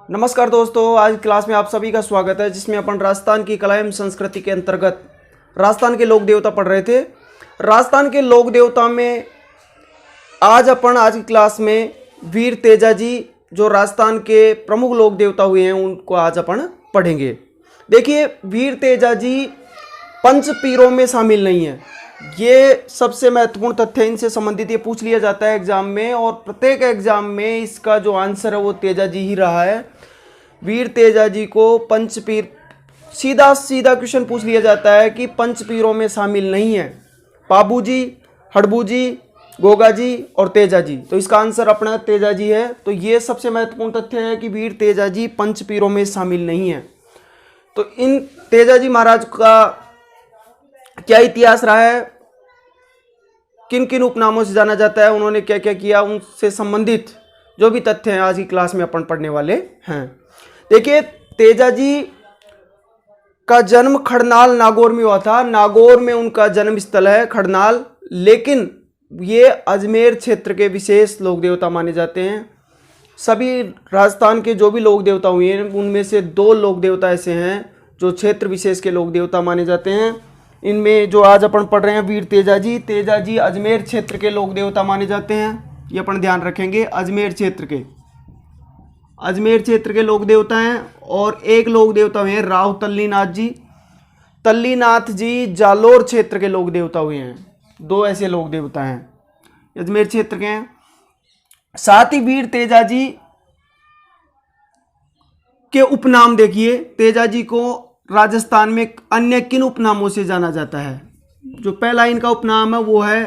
नमस्कार दोस्तों, आज क्लास में आप सभी का स्वागत है जिसमें अपन राजस्थान की कला एवं संस्कृति के अंतर्गत राजस्थान के लोक देवता पढ़ रहे थे। राजस्थान के लोक देवता में आज की क्लास में वीर तेजाजी जो राजस्थान के प्रमुख लोक देवता हुए हैं उनको आज अपन पढ़ेंगे। देखिए, वीर तेजाजी पंच पीरों में शामिल नहीं है। ये सबसे महत्वपूर्ण तथ्य, इनसे संबंधित ये पूछ लिया जाता है एग्जाम में, और प्रत्येक एग्जाम में इसका जो आंसर है वो तेजाजी ही रहा है। वीर तेजाजी को पंचपीर, सीधा क्वेश्चन पूछ लिया जाता है कि पंचपीरों में शामिल नहीं है। पाबूजी, हड़बूजी, गोगाजी और तेजाजी, तो इसका आंसर अपना तेजाजी है। तो ये सबसे महत्वपूर्ण तथ्य है कि वीर तेजाजी पंचपीरों में शामिल नहीं है। तो इन तेजाजी महाराज का क्या इतिहास रहा है, किन किन उपनामों से जाना जाता है, उन्होंने क्या क्या किया, उनसे संबंधित जो भी तथ्य हैं आज की क्लास में अपन पढ़ने वाले हैं। देखिए, तेजाजी का जन्म खड़नाल नागौर में हुआ था। नागौर में उनका जन्म स्थल है, खड़नाल, लेकिन ये अजमेर क्षेत्र के विशेष लोक देवता माने जाते हैं। सभी राजस्थान के जो भी लोक देवता हुए हैं उनमें से 2 लोक देवता ऐसे हैं जो क्षेत्र विशेष के लोक देवता माने जाते हैं। इनमें जो आज अपन पढ़ रहे हैं वीर तेजाजी अजमेर क्षेत्र के लोक देवता माने जाते हैं। ये अपन ध्यान रखेंगे, अजमेर क्षेत्र के लोक देवता हैं। और एक लोक देवता हुए हैं राव तल्लीनाथ जी जालोर क्षेत्र के लोक देवता हुए हैं। 2 ऐसे लोक देवता हैं, अजमेर क्षेत्र के हैं। साथ ही वीर तेजाजी के उपनाम देखिए, तेजाजी को राजस्थान में अन्य किन उपनामों से जाना जाता है। जो पहला इनका उपनाम है वो है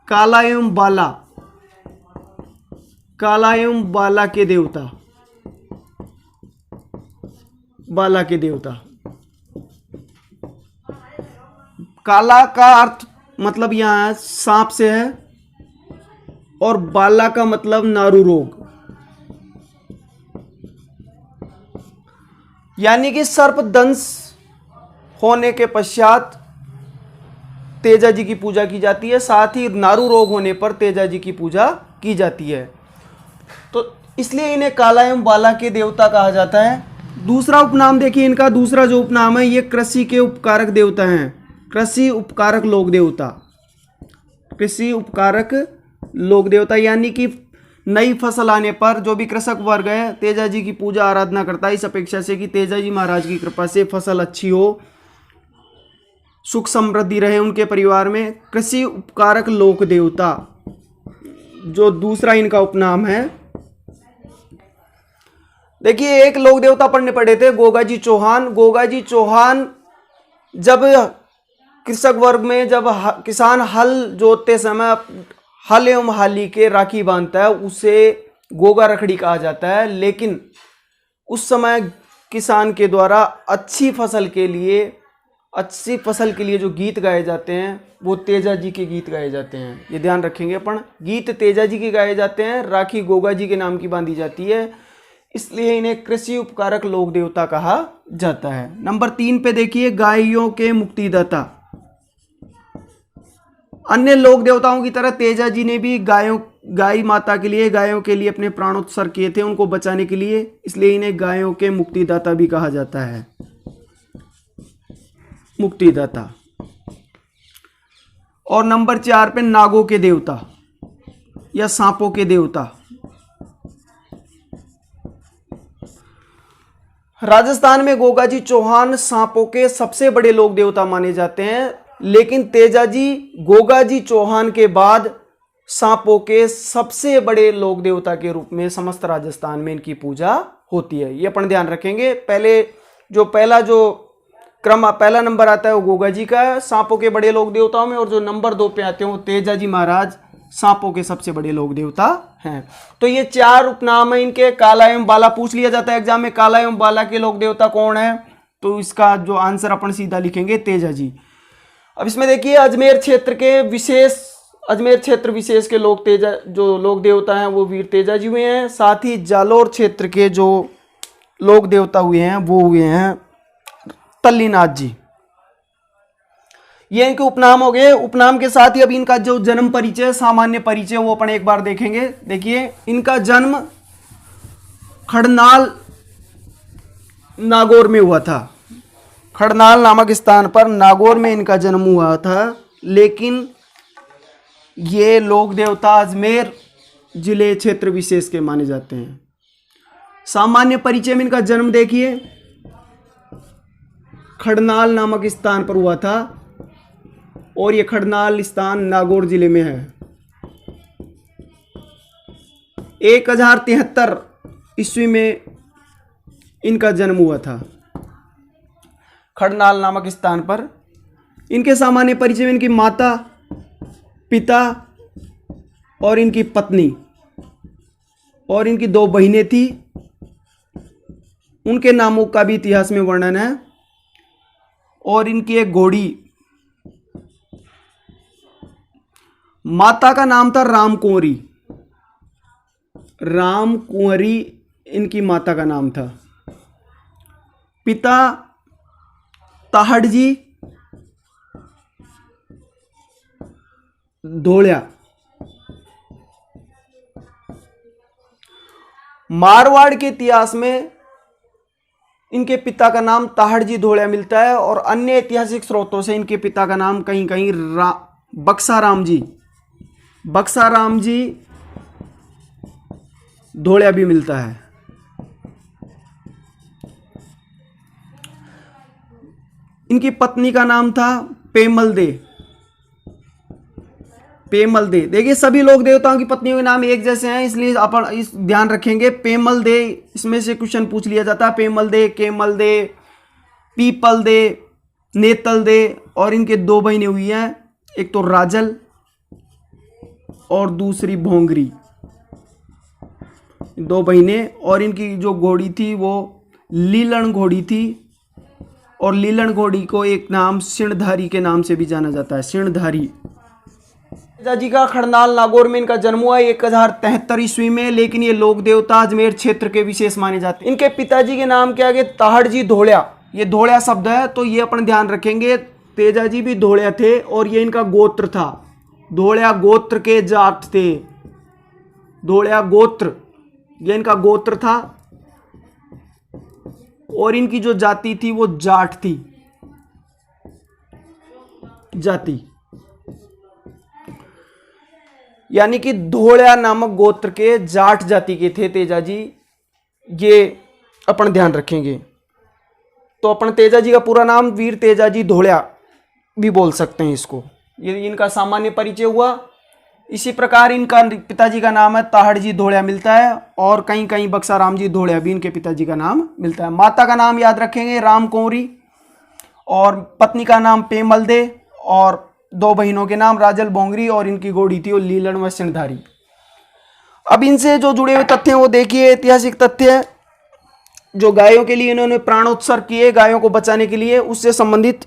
काला एवं बाला के देवता, काला का अर्थ मतलब यहां सांप से है, और बाला का मतलब नारू रोग, यानी कि सर्प दंश होने के पश्चात तेजाजी की पूजा की जाती है। साथ ही नारू रोग होने पर तेजाजी की पूजा की जाती है, तो इसलिए इन्हें काला एवं बाला के देवता कहा जाता है। दूसरा उपनाम देखिए, इनका दूसरा जो उपनाम है ये कृषि के उपकारक देवता हैं, कृषि उपकारक लोक देवता, यानी कि नई फसल आने पर जो भी कृषक वर्ग है तेजाजी की पूजा आराधना करता है, इस अपेक्षा से कि तेजाजी महाराज की कृपा से फसल अच्छी हो, सुख समृद्धि रहे उनके परिवार में। कृषि उपकारक लोक देवता जो दूसरा इनका उपनाम है। देखिए, एक लोक देवता पढ़ने पड़े थे गोगाजी चौहान। जब कृषक वर्ग में जब किसान हल जोतते समय हल एवं हाली के राखी बांधता है उसे गोगा रखड़ी कहा जाता है। लेकिन उस समय किसान के द्वारा अच्छी फसल के लिए जो गीत गाए जाते हैं वो तेजाजी के गीत गाए जाते हैं। ये ध्यान रखेंगे अपन, गीत तेजाजी के गाए जाते हैं, राखी गोगा जी के नाम की बांधी जाती है, इसलिए इन्हें कृषि उपकारक लोक देवता कहा जाता है। नंबर 3 पे देखिए, गायों के मुक्तिदाता। अन्य लोक देवताओं की तरह तेजाजी ने भी गाय माता के लिए, गायों के लिए अपने प्राणोत्सर्ग किए थे उनको बचाने के लिए, इसलिए इन्हें गायों के मुक्तिदाता भी कहा जाता है, मुक्तिदाता। और नंबर 4 पे नागों के देवता या सांपों के देवता। राजस्थान में गोगाजी चौहान सांपों के सबसे बड़े लोक देवता माने जाते हैं, लेकिन तेजाजी गोगाजी चौहान के बाद सांपों के सबसे बड़े लोक देवता के रूप में समस्त राजस्थान में इनकी पूजा होती है। ये अपन ध्यान रखेंगे। पहला नंबर आता है वो गोगाजी का है सांपों के बड़े लोक देवताओं में, और जो नंबर 2 पे आते हैं वो तेजाजी महाराज सांपों के सबसे बड़े लोक देवता हैं। तो ये 4 उपनाम है इनके। काला एवं बाला पूछ लिया जाता है एग्जाम में, काला एवं बाला के लोक देवता कौन है, तो इसका जो आंसर अपन सीधा लिखेंगे तेजाजी। अब इसमें देखिए, अजमेर क्षेत्र विशेष के लोक देवता हैं वो वीर तेजाजी हुए हैं। साथ ही जालोर क्षेत्र के जो लोक देवता हुए हैं वो हुए हैं तल्लीनाथ जी। ये इनके उपनाम हो गए। उपनाम के साथ ही अब इनका जो जन्म परिचय, सामान्य परिचय, वो अपन एक बार देखेंगे। देखिए, इनका जन्म खड़नाल नागौर में हुआ था। खड़नाल नामक स्थान पर नागौर में इनका जन्म हुआ था। लेकिन ये लोक देवता अजमेर जिले क्षेत्र विशेष के माने जाते हैं। सामान्य परिचय में इनका जन्म देखिए, खड़नाल नामक स्थान पर हुआ था और ये खड़नाल स्थान नागौर जिले में है। 1073 ईस्वी में इनका जन्म हुआ था खड़नाल नामक स्थान पर। इनके सामान्य परिचय में इनकी माता, पिता और इनकी पत्नी और इनकी 2 बहिनें थी। उनके नामों का भी इतिहास में वर्णन है। और इनकी एक घोड़ी, माता का नाम था राम कुंवरी। राम कुंवरी इनकी माता का नाम था। पिता ताहड़जी धोलिया। मारवाड़ के इतिहास में इनके पिता का नाम ताहड़जी धोलिया मिलता है और अन्य ऐतिहासिक स्रोतों से इनके पिता का नाम कहीं कहीं बक्साराम जी धोलिया भी मिलता है। इनकी पत्नी का नाम था पेमल दे। देखिए सभी लोक देवताओं की पत्नियों के नाम एक जैसे हैं, इसलिए अपन इस ध्यान रखेंगे। पेमल दे, इसमें से क्वेश्चन पूछ लिया जाता है। पेमल दे, केमल दे, पीपल दे, नेतल दे। और इनके 2 बहनें हुई हैं, एक तो राजल और दूसरी भोंगरी, 2 बहनें। और इनकी जो घोड़ी थी वो लीलन घोड़ी थी और लीलन घोड़ी को एक नाम सिणधारी के नाम से भी जाना जाता है, सिणधारी। जी का खड़नाल नागौर में इनका जन्म हुआ 1073 ईस्वी में। लेकिन ये लोक देवता अजमेर क्षेत्र के विशेष माने जाते हैं। इनके पिताजी के नाम क्या है? ताहड़जी धोलिया। ये धोलिया शब्द है तो ये अपन ध्यान रखेंगे। तेजाजी भी धोलिया थे और ये इनका गोत्र था। धोलिया गोत्र के जाट थे। धोलिया गोत्र, ये इनका गोत्र था और इनकी जो जाति थी वो जाट थी, जाति। यानी कि धोलिया नामक गोत्र के जाट जाति के थे तेजाजी। ये अपन ध्यान रखेंगे। तो अपन तेजाजी का पूरा नाम वीर तेजाजी धोलिया भी बोल सकते हैं इसको। ये इनका सामान्य परिचय हुआ। इसी प्रकार इनका पिताजी का नाम है ताहड़जी धोलिया मिलता है और कहीं कहीं बक्साराम जी धोलिया भी इनके पिताजी का नाम मिलता है। माता का नाम याद रखेंगे राम कुंवरी और पत्नी का नाम पेमल दे और 2 बहनों के नाम राजल बोंगरी और इनकी घोड़ी थी वो लीलन व सिणधारी। अब इनसे जो जुड़े हुए तथ्य हैं वो देखिए। ऐतिहासिक तथ्य जो गायों के लिए इन्होंने प्राणोत्सर्ग किए, गायों को बचाने के लिए, उससे संबंधित।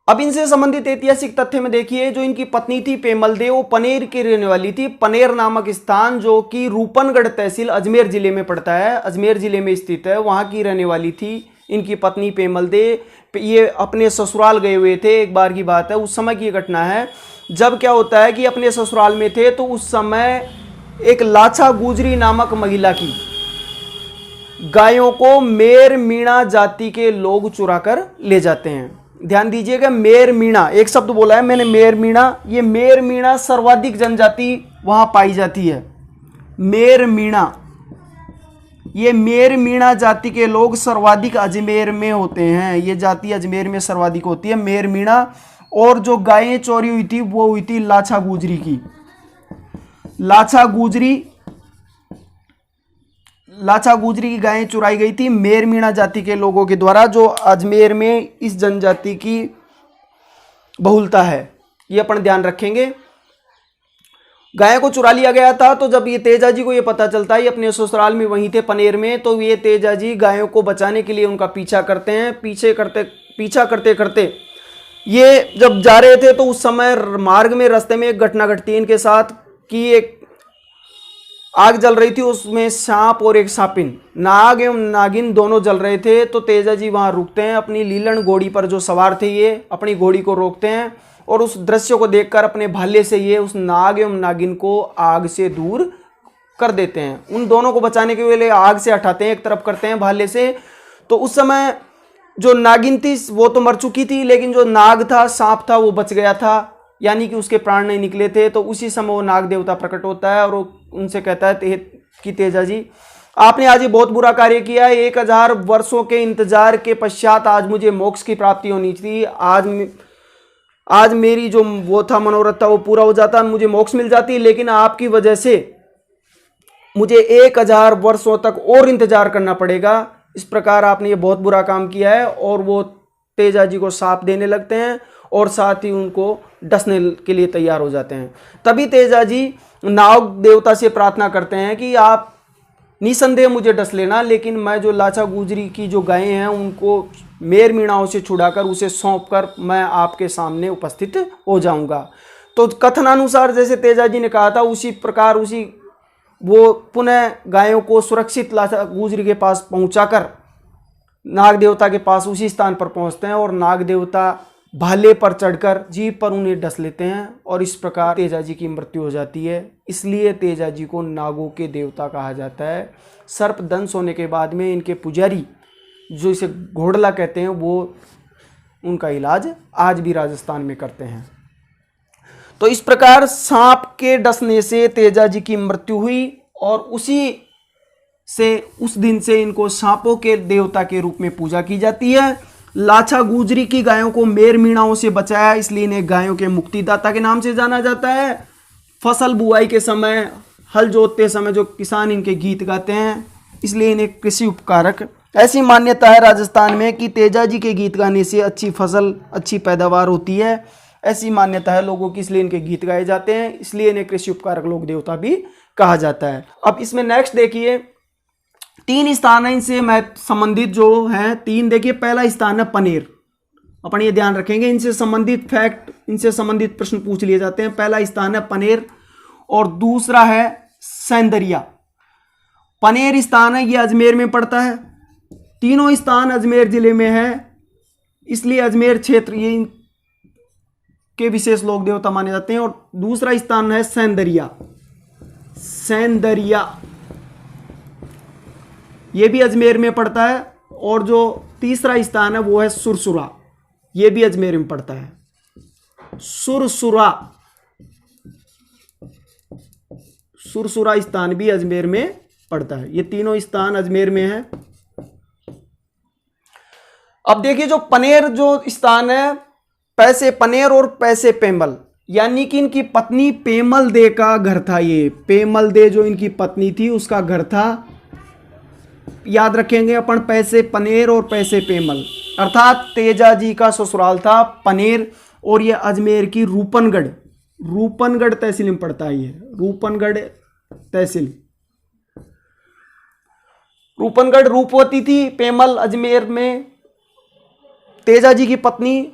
अब इनसे संबंधित ऐतिहासिक तथ्य में देखिए, जो इनकी पत्नी थी पेमल दे वो पनेर की रहने वाली थी। पनेर नामक स्थान जो कि रूपनगढ़ तहसील अजमेर जिले में पड़ता है, अजमेर जिले में स्थित है, वहां की रहने वाली थी इनकी पत्नी पेमल दे। ये अपने ससुराल गए हुए थे, एक बार की बात है, उस समय की घटना है। जब क्या होता है कि अपने ससुराल में थे तो उस समय एक लाछा गुजरी नामक महिला की गायों को मेर मीणा जाति के लोग चुरा कर ले जाते हैं। ध्यान दीजिएगा, मेर मीणा एक शब्द बोला है मैंने, मेर मीणा। ये मेर मीणा सर्वाधिक जनजाति वहां पाई जाती है। मेर मीणा, ये मेर मीणा जाति के लोग सर्वाधिक अजमेर में होते हैं। ये जाति अजमेर में सर्वाधिक होती है, मेर मीणा। और जो गायें चोरी हुई थी वो हुई थी लाछा गुजरी की। लाछा गुजरी की गायें चुराई गई थी मेर मीणा जाति के लोगों के द्वारा, जो अजमेर में इस जनजाति की बहुलता है, ये अपन ध्यान रखेंगे। गाय को चुरा लिया गया था। तो जब ये तेजाजी को ये पता चलता है, ये अपने ससुराल में वहीं थे पनेर में, तो ये तेजाजी गायों को बचाने के लिए उनका पीछा करते हैं। पीछा करते करते ये जब जा रहे थे तो उस समय मार्ग में रास्ते में एक घटना घटती है इनके साथ कि एक आग जल रही थी, उसमें सांप और एक सापिन, नाग एवं नागिन दोनों जल रहे थे। तो तेजाजी वहां रुकते हैं, अपनी लीलन घोड़ी पर जो सवार थे ये अपनी घोड़ी को रोकते हैं और उस दृश्य को देखकर अपने भाले से ये उस नाग एवं नागिन को आग से दूर कर देते हैं। उन दोनों को बचाने के लिए आग से हटाते हैं, एक तरफ करते हैं भाले से। तो उस समय जो नागिन थी वो तो मर चुकी थी, लेकिन जो नाग था, सांप था, वो बच गया था, यानी कि उसके प्राण नहीं निकले थे। तो उसी समय वो नाग देवता प्रकट होता है और वो उनसे कहता है कि तेजा जी, आपने आज ये बहुत बुरा कार्य किया है। 1000 वर्षों के इंतजार के पश्चात आज मुझे मोक्ष की प्राप्ति होनी थी। आज मेरी जो वो था मनोरथ था वो पूरा हो जाता, मुझे मोक्ष मिल जाती, लेकिन आपकी वजह से मुझे 1000 वर्षों तक और इंतजार करना पड़ेगा। इस प्रकार आपने ये बहुत बुरा काम किया है। और वो तेजा जी को शाप देने लगते हैं और साथ ही उनको डसने के लिए तैयार हो जाते हैं। तभी तेजा जी नाग देवता से प्रार्थना करते हैं कि आप निसंदेह मुझे डस लेना, लेकिन मैं जो लाचा गुजरी की जो गायें हैं उनको मेर मीणाओं से छुड़ाकर उसे सौंपकर मैं आपके सामने उपस्थित हो जाऊंगा। तो कथनानुसार जैसे तेजा जी ने कहा था उसी प्रकार वो पुनः गायों को सुरक्षित लाचा गुजरी के पास पहुंचाकर नाग देवता के पास उसी स्थान पर पहुंचते हैं और नाग देवता भाले पर चढ़कर जीभ पर उन्हें डस लेते हैं और इस प्रकार तेजा जी की मृत्यु हो जाती है। इसलिए तेजा जी को नागों के देवता कहा जाता है। सर्प दंश होने के बाद में इनके पुजारी, जो इसे घोड़ला कहते हैं, वो उनका इलाज आज भी राजस्थान में करते हैं। तो इस प्रकार सांप के डसने से तेजा जी की मृत्यु हुई और उस दिन से इनको सांपों के देवता के रूप में पूजा की जाती है। लाचा गुजरी की गायों को मेर मीणाओं से बचाया, इसलिए इन्हें गायों के मुक्तिदाता के नाम से जाना जाता है। फसल बुआई के समय, हल जोतते समय जो किसान इनके गीत गाते हैं, इसलिए इन्हें कृषि उपकारक। ऐसी मान्यता है राजस्थान में कि तेजा जी के गीत गाने से अच्छी फसल, अच्छी पैदावार होती है। ऐसी मान्यता है लोगों की, इसलिए इनके गीत गाए जाते हैं, इसलिए इन्हें कृषि उपकारक लोक देवता भी कहा जाता है। अब इसमें नेक्स्ट देखिए, 3 स्थान है इनसे संबंधित जो है 3। देखिए, पहला स्थान है पनेर। अपन ये ध्यान रखेंगे, इनसे संबंधित फैक्ट, इनसे संबंधित प्रश्न पूछ लिए जाते हैं। पहला स्थान है पनेर और दूसरा है सौंदर्या। पनेर स्थान है, ये अजमेर में पड़ता है। तीनों स्थान अजमेर जिले में है, इसलिए अजमेर क्षेत्र ये के विशेष लोक देवता माने जाते हैं। और दूसरा स्थान है सौंदर्या। सौंदर्या ये भी अजमेर में पड़ता है। और जो तीसरा स्थान है वो है सुरसुरा, ये भी अजमेर में पड़ता है। सुरसुरा स्थान भी अजमेर में पड़ता है। ये तीनों स्थान अजमेर में है। अब देखिए, जो पनेर जो स्थान है, पैसे पनेर और पैसे पेमल, यानी कि इनकी पत्नी पेमल दे का घर था। ये पेमल दे जो इनकी पत्नी थी उसका घर था। याद रखेंगे अपन, पैसे पनेर और पैसे पेमल, अर्थात तेजा जी का ससुराल था पनेर और ये अजमेर की रूपनगढ़ तहसील में पड़ता है। ये रूपनगढ़ तहसील, रूपनगढ़ रूपवती थी पेमल अजमेर में। तेजा जी की पत्नी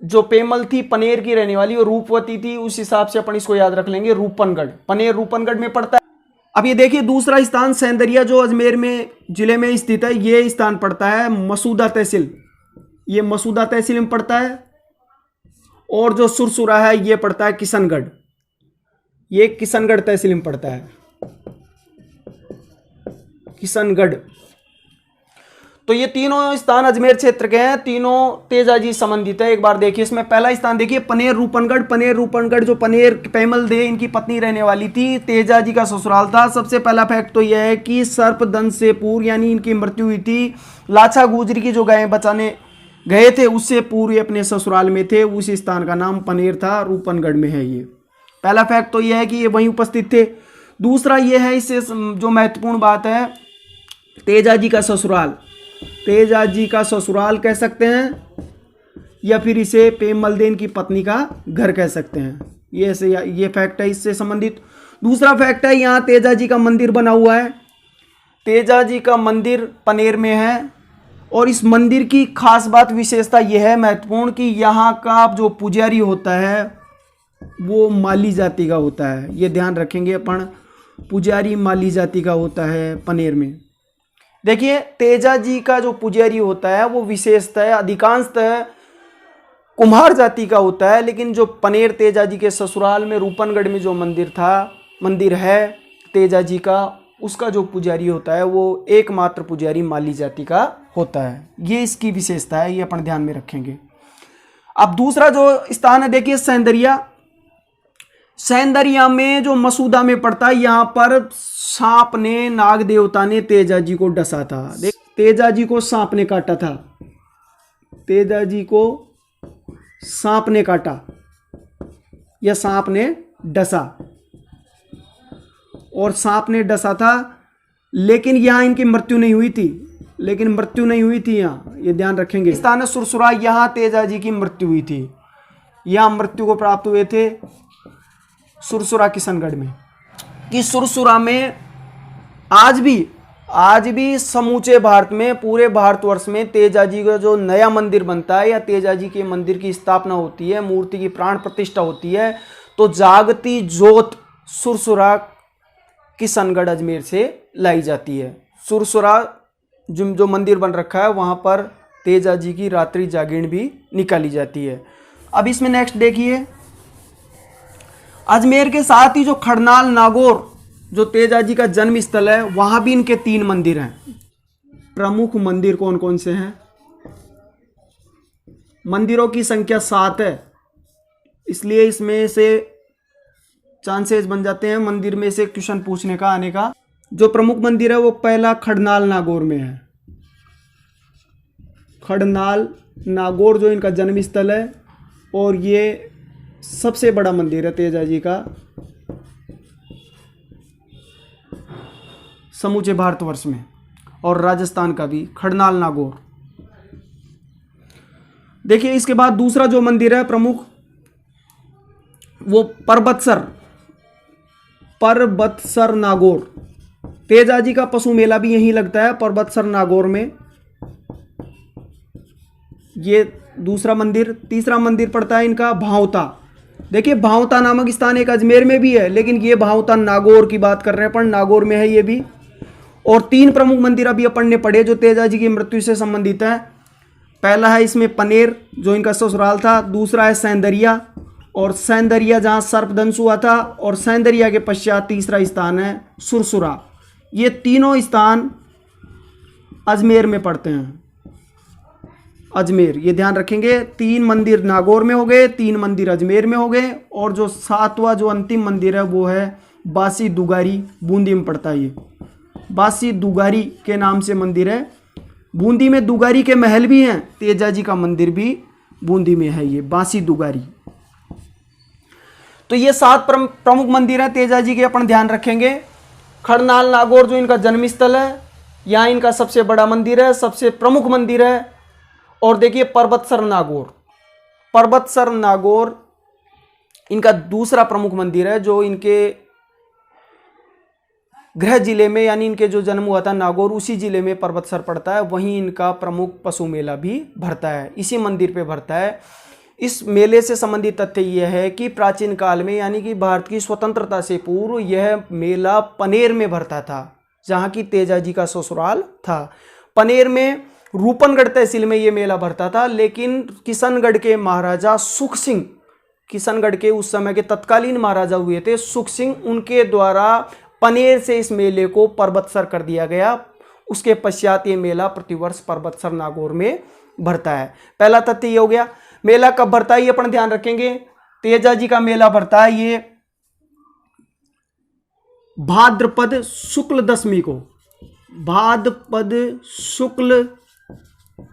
जो पेमल थी पनेर की रहने वाली और रूपवती थी, उस हिसाब से अपन इसको याद रख लेंगे। रूपनगढ़, पनेर रूपनगढ़ में पड़ता है। अब ये देखिए, दूसरा स्थान सौंदर्या जो अजमेर में जिले में स्थित है, ये स्थान पड़ता है मसूदा तहसील। ये मसूदा तहसील में पड़ता है। और जो सुरसुरा है ये पड़ता है किशनगढ़, ये किशनगढ़ तहसील में पड़ता है। किशनगढ़। तो ये तीनों स्थान अजमेर क्षेत्र के हैं, तीनों तेजा जी संबंधित है। एक बार देखिए, इसमें पहला स्थान देखिए पनेर रूपनगढ़ जो पनेर पेमल दे इनकी पत्नी रहने वाली थी, तेजा जी का ससुराल था। सबसे पहला फैक्ट तो यह है कि सर्पदंश से पूर्व, यानी इनकी मृत्यु हुई थी, लाचा गुजरी की जो गायें बचाने गए थे उससे पूर्व अपने ससुराल में थे। उस स्थान का नाम पनेर था, रूपनगढ़ में है। ये पहला फैक्ट तो यह है कि ये वहीं उपस्थित थे। दूसरा ये है, इससे जो महत्वपूर्ण बात है, तेजा जी का ससुराल, तेजा जी का ससुराल कह सकते हैं या फिर इसे पेमलदेन की पत्नी का घर कह सकते हैं। ये फैक्ट है इससे संबंधित। दूसरा फैक्ट है, यहाँ तेजा जी का मंदिर बना हुआ है। तेजा जी का मंदिर पनेर में है और इस मंदिर की खास बात, विशेषता यह है महत्वपूर्ण कि यहाँ का जो पुजारी होता है वो माली जाति का होता है। ये ध्यान रखेंगे अपन, पुजारी माली जाति का होता है पनेर में। देखिए, तेजा जी का जो पुजारी होता है वो विशेषतः अधिकांशतः कुम्हार जाति का होता है, लेकिन जो पनेर तेजा जी के ससुराल में रूपनगढ़ में जो मंदिर है तेजा जी का, उसका जो पुजारी होता है वो एकमात्र पुजारी माली जाति का होता है। ये इसकी विशेषता है, ये अपन ध्यान में रखेंगे। अब दूसरा जो स्थान है देखिए सौंदर्या। सौंदर्या में जो मसूदा में पड़ता है, यहां पर सांप ने, नाग देवता ने तेजा जी को डसा था। देख, तेजा जी को सांप ने काटा था, तेजा जी को सांप ने काटा या सांप ने डसा, और सांप ने डसा था, लेकिन यहां इनकी मृत्यु नहीं हुई थी, लेकिन मृत्यु नहीं हुई थी यहाँ, ये ध्यान रखेंगे। स्थान है सुरसुरा, यहाँ तेजा जी की मृत्यु हुई थी, यहाँ मृत्यु को प्राप्त हुए थे सुरसुरा किशनगढ़ में। कि सुरसुरा में आज भी समूचे भारत में, पूरे भारतवर्ष में तेजा जी का जो नया मंदिर बनता है या तेजा जी के मंदिर की स्थापना होती है, मूर्ति की प्राण प्रतिष्ठा होती है, तो जागती ज्योत सुरसुरा किशनगढ़ अजमेर से लाई जाती है। सुरसुरा जो मंदिर बन रखा है वहाँ पर तेजा जी की रात्रि जागरण भी निकाली जाती है। अब इसमें नेक्स्ट देखिए, अजमेर के साथ ही जो खड़नाल नागौर जो तेजा जी का जन्म स्थल है, वहाँ भी इनके 3 मंदिर हैं। प्रमुख मंदिर कौन कौन से हैं? मंदिरों की संख्या 7 है, इसलिए इसमें से चांसेस बन जाते हैं मंदिर में से क्वेश्चन पूछने का, आने का। जो प्रमुख मंदिर है वो पहला खड़नाल नागौर में है। खड़नाल नागौर जो इनका जन्म स्थल है, और ये सबसे बड़ा मंदिर है तेजा जी का समूचे भारतवर्ष में, और राजस्थान का भी खड़नाल नागौर। देखिए इसके बाद दूसरा जो मंदिर है प्रमुख, वो परबतसर नागौर। तेजा जी का पशु मेला भी यहीं लगता है परबतसर नागौर में। ये दूसरा मंदिर। तीसरा मंदिर पड़ता है इनका भांवता। देखिए भांवता नामक स्थान एक अजमेर में भी है, लेकिन ये भांवता नागौर की बात कर रहे हैं, पर नागौर में है ये भी। और 3 प्रमुख मंदिर अभी अपन ने पढ़े जो तेजा जी की मृत्यु से संबंधित है। पहला है इसमें पनेर जो इनका ससुराल था, दूसरा है सौंदर्या, और सौंदर्या जहाँ सर्पदंश हुआ था, और सौंदर्या के पश्चात तीसरा स्थान है सुरसुरा। ये तीनों स्थान अजमेर में पड़ते हैं। अजमेर, ये ध्यान रखेंगे। 3 मंदिर नागौर में हो गए, 3 मंदिर अजमेर में हो गए, और जो 7वां जो अंतिम मंदिर है वो है बासी दुगारी, बूंदी में पड़ता है। ये बासी दुगारी के नाम से मंदिर है। बूंदी में दुगारी के महल भी हैं, तेजा जी का मंदिर भी बूंदी में है, ये बासी दुगारी। तो ये 7 प्रमुख मंदिर हैं तेजा जी के, अपन ध्यान रखेंगे। खड़नाल नागौर जो इनका जन्म स्थल है, यहाँ इनका सबसे बड़ा मंदिर है, सबसे प्रमुख मंदिर है। और देखिए परबतसर नागौर इनका दूसरा प्रमुख मंदिर है, जो इनके गृह जिले में, यानी इनके जो जन्म हुआ था नागौर, उसी जिले में परबतसर पड़ता है। वहीं इनका प्रमुख पशु मेला भी भरता है, इसी मंदिर पे भरता है। इस मेले से संबंधित तथ्य यह है कि प्राचीन काल में, यानी कि भारत की स्वतंत्रता से पूर्व, यह मेला पनेर में भरता था, जहाँ की तेजा जी का ससुराल था। पनेर में रूपनगढ़ तहसील में ये मेला भरता था, लेकिन किशनगढ़ के महाराजा सुख सिंह, किशनगढ़ के उस समय के तत्कालीन महाराजा हुए थे सुख सिंह, उनके द्वारा पनेर से इस मेले को परबतसर कर दिया गया। उसके पश्चात ये मेला प्रतिवर्ष परबतसर नागौर में भरता है। पहला तथ्य ये हो गया। मेला कब भरता है ये अपन ध्यान रखेंगे। तेजा जी का मेला भरता है ये भाद्रपद शुक्ल दशमी को, भाद्रपद शुक्ल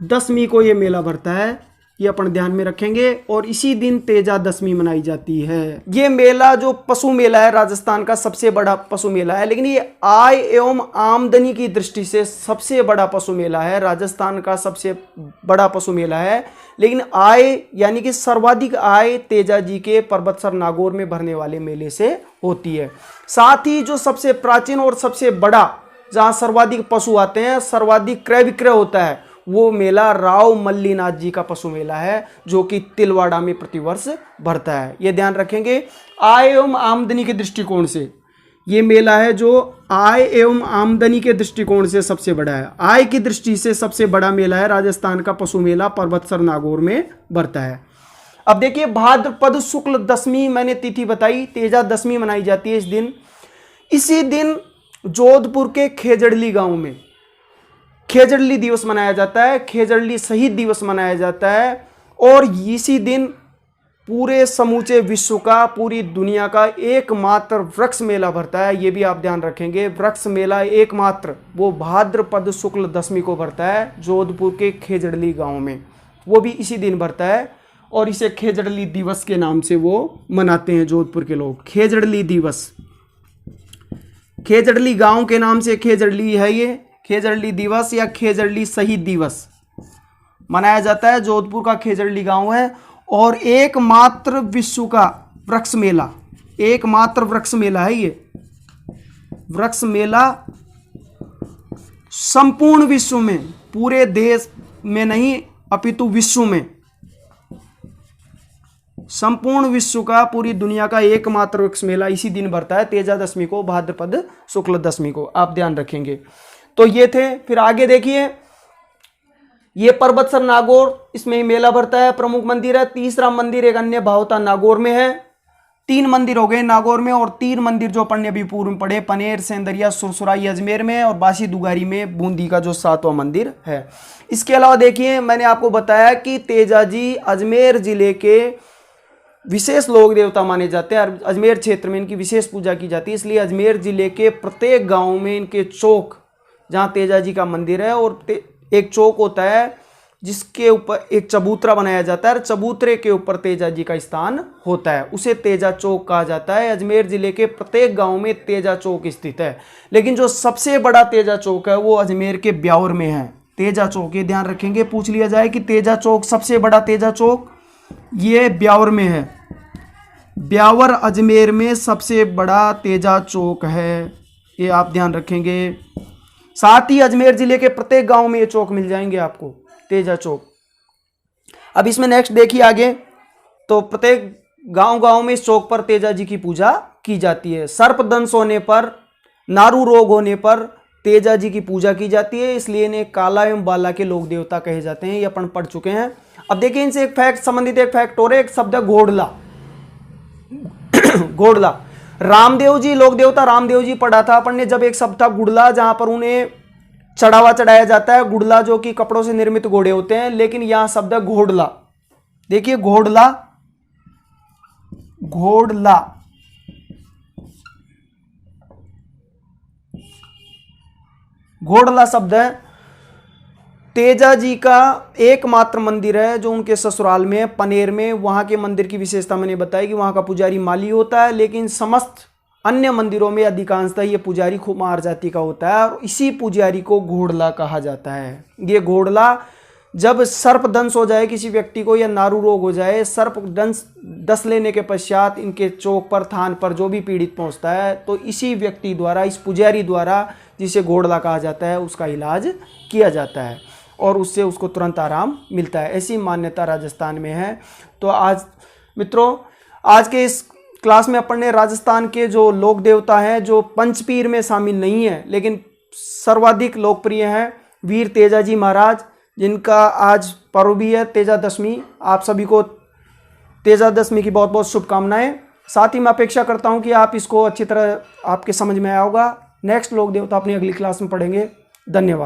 दशमी को ये मेला भरता है, ये अपन ध्यान में रखेंगे। और इसी दिन तेजा दशमी मनाई जाती है। ये मेला जो पशु मेला है राजस्थान का सबसे बड़ा पशु मेला है, लेकिन ये आय एवं आमदनी की दृष्टि से सबसे बड़ा पशु मेला है, राजस्थान का सबसे बड़ा पशु मेला है। लेकिन आय यानी कि सर्वाधिक आय तेजा जी के परबतसर नागौर में भरने वाले मेले से होती है। साथ ही जो सबसे प्राचीन और सबसे बड़ा, जहाँ सर्वाधिक पशु आते हैं, सर्वाधिक क्रय विक्रय होता है, वो मेला राव मल्लीनाथ जी का पशु मेला है, जो कि तिलवाड़ा में प्रतिवर्ष भरता है। ये ध्यान रखेंगे। आय एवं आमदनी के दृष्टिकोण से ये मेला है जो आय एवं आमदनी के दृष्टिकोण से सबसे बड़ा है। आय की दृष्टि से सबसे बड़ा मेला है राजस्थान का पशु मेला, परबतसर नागौर में भरता है। अब देखिए भाद्रपद शुक्ल दशमी, मैंने तिथि बताई, तेजा दशमी मनाई जाती है इस दिन। इसी दिन जोधपुर के खेजड़ली गांव में खेजड़ली दिवस मनाया जाता है, खेजड़ली शहीद दिवस मनाया जाता है। और इसी दिन पूरे समूचे विश्व का, पूरी दुनिया का एकमात्र वृक्ष मेला भरता है। ये भी आप ध्यान रखेंगे, वृक्ष मेला एकमात्र वो भाद्रपद शुक्ल दशमी को भरता है जोधपुर के खेजड़ली गांव में, वो भी इसी दिन भरता है और इसे खेजड़ली दिवस के नाम से वो मनाते हैं जोधपुर के लोग। खेजड़ली दिवस, खेजड़ली गांव के नाम से खेजड़ली है, ये खेजड़ली दिवस या खेजड़ली शहीद दिवस मनाया जाता है। जोधपुर का खेजड़ली गांव है और एकमात्र विश्व का वृक्ष मेला, एकमात्र वृक्ष मेला है ये। वृक्ष मेला संपूर्ण विश्व में, पूरे देश में नहीं अपितु विश्व में, संपूर्ण विश्व का, पूरी दुनिया का एकमात्र वृक्ष मेला इसी दिन भरता है, तेजा दशमी को, भाद्रपद शुक्ल दशमी को। आप ध्यान रखेंगे। तो ये थे। फिर आगे देखिए, ये पर्वतसर नागौर, इसमें मेला भरता है, प्रमुख मंदिर है। तीसरा मंदिर एक अन्य भावता नागौर में है। 3 मंदिर हो गए नागौर में, और 3 मंदिर जो अपन ने अभी पूर्व में पढ़े, पनेर, सेंदरिया, सुरसुराई अजमेर में, और बासी दुगारी में बूंदी का जो 7वां मंदिर है। इसके अलावा देखिए, मैंने आपको बताया कि तेजाजी अजमेर जिले के विशेष लोक देवता माने जाते हैं। अजमेर क्षेत्र में इनकी विशेष पूजा की जाती है, इसलिए अजमेर जिले के प्रत्येक गांव में इनके चौक, जहां तेजाजी का मंदिर है, और एक चौक होता है जिसके ऊपर एक चबूतरा बनाया जाता है, और चबूतरे के ऊपर तेजाजी का स्थान होता है, उसे तेजा चौक कहा जाता है। अजमेर जिले के प्रत्येक गांव में तेजा चौक स्थित है, लेकिन जो सबसे बड़ा तेजा चौक है वो अजमेर के ब्यावर में है। तेजा चौक, ये ध्यान रखेंगे, पूछ लिया जाए कि तेजा चौक, सबसे बड़ा तेजा चौक ये ब्यावर में है। ब्यावर अजमेर में सबसे बड़ा तेजा चौक है, ये आप ध्यान रखेंगे। साथ ही अजमेर जिले के प्रत्येक गांव में ये चौक मिल जाएंगे आपको, तेजा चौक। अब इसमें नेक्स्ट देखिए आगे, तो प्रत्येक गांव में इस चौक पर तेजा जी की पूजा की जाती है। सर्पदंश होने पर, नारू रोग होने पर तेजा जी की पूजा की जाती है, इसलिए इन्हें काला एवं बाला के लोक देवता कहे जाते हैं, ये अपन पढ़ चुके हैं। अब देखिए, इनसे एक फैक्ट संबंधित एक फैक्ट और एक शब्द है घोड़ला। घोड़ला, रामदेव जी, लोक देवता रामदेव जी पढ़ा था अपन ने, जब एक शब्द था गुड़ला, जहां पर उन्हें चढ़ावा चढ़ाया जाता है। गुड़ला जो कि कपड़ों से निर्मित घोड़े होते हैं, लेकिन यहां शब्द है घोड़ला। देखिए, घोड़ला, घोड़ला, घोड़ला शब्द है। तेजा जी का एकमात्र मंदिर है जो उनके ससुराल में, पनेर में। वहां के मंदिर की विशेषता मैंने बताई कि वहां का पुजारी माली होता है, लेकिन समस्त अन्य मंदिरों में अधिकांशतः ये पुजारी खुमार जाति का होता है, और इसी पुजारी को घोड़ला कहा जाता है। ये घोड़ला, जब सर्पदंश हो जाए किसी व्यक्ति को या नारू रोग हो जाए, सर्पदंश डस लेने के पश्चात इनके चौक पर, थान पर जो भी पीड़ित पहुंचता है, तो इसी व्यक्ति द्वारा, इस पुजारी द्वारा, जिसे घोड़ला कहा जाता है, उसका इलाज किया जाता है और उससे उसको तुरंत आराम मिलता है। ऐसी मान्यता राजस्थान में है। तो आज मित्रों, आज के इस क्लास में अपन ने राजस्थान के जो लोक देवता हैं, जो पंचपीर में शामिल नहीं है लेकिन सर्वाधिक लोकप्रिय हैं, वीर तेजाजी महाराज, जिनका आज पर्व भी है तेजा दशमी। आप सभी को तेजा दशमी की बहुत बहुत शुभकामनाएं। साथ ही मैं अपेक्षा करता हूं कि आप इसको अच्छी तरह आपके समझ में आया होगा। नेक्स्ट लोक देवता अपनी अगली क्लास में पढ़ेंगे। धन्यवाद।